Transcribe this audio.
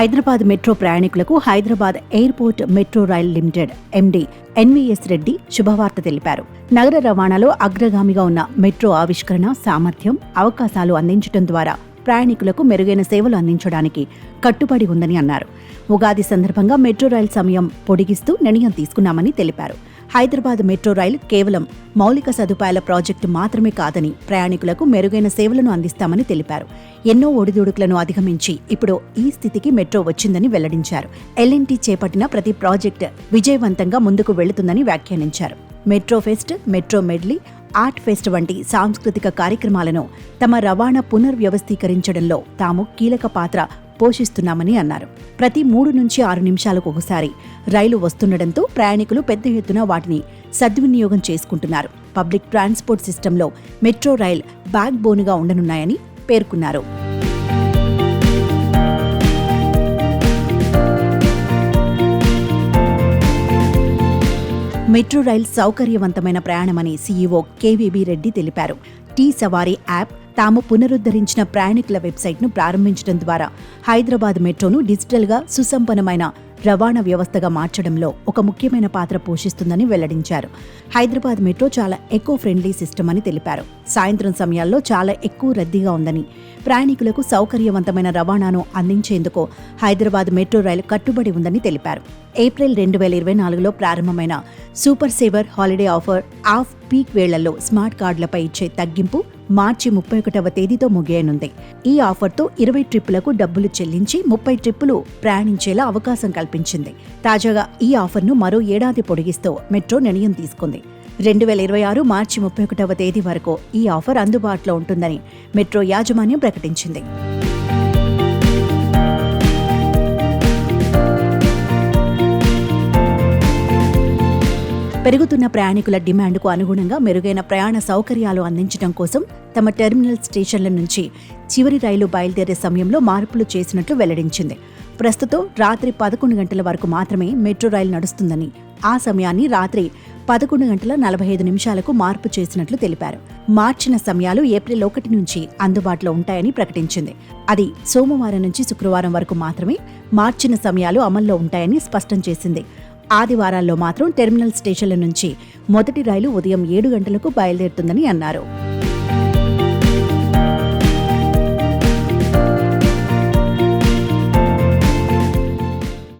Hyderabad metro ప్రయాణికులకు Hyderabad airport metro rail limited MD NVS Reddy శుభవార్త తెలిపారు. నగర రవాణాలో అగ్రగామిగా ఉన్న మెట్రో ఆవిష్కరణ, సామర్థ్యం, అవకాశాలు అందించడం ద్వారా ప్రయాణికులకు మెరుగైన సేవలు అందించడానికి కట్టుబడి ఉందని అన్నారు. ఉగాది సందర్భంగా మెట్రో రైల్ సమయం పొడిగిస్తూ నిర్ణయం తీసుకున్నామని తెలిపారు. హైదరాబాద్ మెట్రో రైల్ కేవలం మౌలిక సదుపాయాల ప్రాజెక్టు మాత్రమే కాదని, ప్రయాణికులకు మెరుగైన సేవలను అందిస్తామని తెలిపారు. ఎన్నో ఒడిదుడుకులను అధిగమించి ఇప్పుడు ఈ స్థితికి మెట్రో వచ్చిందని వెల్లడించారు. ఎల్ఎన్టీ చేపట్టిన ప్రతి ప్రాజెక్టు విజయవంతంగా ముందుకు వెళుతుందని వ్యాఖ్యానించారు. Metro pest, metro medley, art pest వంటి సాంస్కృతిక కార్యక్రమాలను తమ రవాణా పునర్వ్యవస్థీకరించడంలో తాము కీలక పాత్ర పోషిస్తున్నామని అన్నారు. ప్రతి 3 నుంచి 6 నిమిషాలకు ఒకసారి రైలు వస్తుండటంతో ప్రయాణికులు పెద్ద ఎత్తున వాటిని సద్వినియోగం చేసుకుంటున్నారు. పబ్లిక్ ట్రాన్స్పోర్ట్ సిస్టంలో మెట్రో రైల్ బ్యాక్ బోన్గా ఉండనున్నాయని పేర్కొన్నారు. మెట్రో రైల్ సౌకర్యవంతమైన ప్రయాణమని సీఈఓ కేవీబీ రెడ్డి తెలిపారు. టీ సవారీ యాప్, తాము పునరుద్ధరించిన ప్రయాణికుల వెబ్సైట్ను ప్రారంభించడం ద్వారా హైదరాబాద్ మెట్రోను డిజిటల్గా సుసంపన్నమైన రవాణా వ్యవస్థగా మార్చడంలో ఒక ముఖ్యమైన పాత్ర పోషిస్తుందని వెల్లడించారు. హైదరాబాద్ మెట్రో చాలా ఎకో ఫ్రెండ్లీ సిస్టమ్ అని తెలిపారు. సాయంత్రం సమయాల్లో చాలా ఎక్కువ రద్దీగా ఉందని, ప్రయాణికులకు సౌకర్యవంతమైన రవాణాను అందించేందుకు హైదరాబాద్ మెట్రో రైలు కట్టుబడి ఉందని తెలిపారు. ఏప్రిల్ 2024లో ప్రారంభమైన super saver holiday offer off peak వేళ్లలో స్మార్ట్ కార్డులపై ఇచ్చే తగ్గింపు మార్చి 31వ తేదీతో ముగియనుంది. ఈ ఆఫర్తో 20 ట్రిప్పులకు డబ్బులు చెల్లించి 30 ట్రిప్పులు ప్రయాణించేలా అవకాశం కల్పించింది. తాజాగా ఈ ఆఫర్ను మరో ఏడాది పొడిగిస్తూ మెట్రో నిర్ణయం తీసుకుంది. 2026 మార్చి 31వ తేదీ వరకు ఈ ఆఫర్ అందుబాటులో ఉంటుందని మెట్రో యాజమాన్యం ప్రకటించింది. పెరుగుతున్న ప్రయాణికుల డిమాండ్కు అనుగుణంగా మెరుగైన ప్రయాణ సౌకర్యాలు అందించడం కోసం తమ టెర్మినల్ స్టేషన్ల నుంచి చివరి రైలు బయలుదేరే సమయంలో మార్పులు చేసినట్లు వెల్లడించింది. ప్రస్తుతం రాత్రి 11 గంటల వరకు మాత్రమే మెట్రో రైలు నడుస్తుందని, ఆ సమయాన్ని రాత్రి 11:45 మార్పు చేసినట్లు తెలిపారు. మార్చిన సమయాలు ఏప్రిల్ 1 నుంచి అందుబాటులో ఉంటాయని ప్రకటించింది. అది సోమవారం నుంచి శుక్రవారం వరకు మాత్రమే మార్చిన సమయాలు అమల్లో ఉంటాయని స్పష్టం చేసింది. ఆదివారాల్లో మాత్రం టెర్మినల్ స్టేషన్ల నుంచి మొదటి రైలు ఉదయం 7 గంటలకు బయలుదేరుతుందని అన్నారు.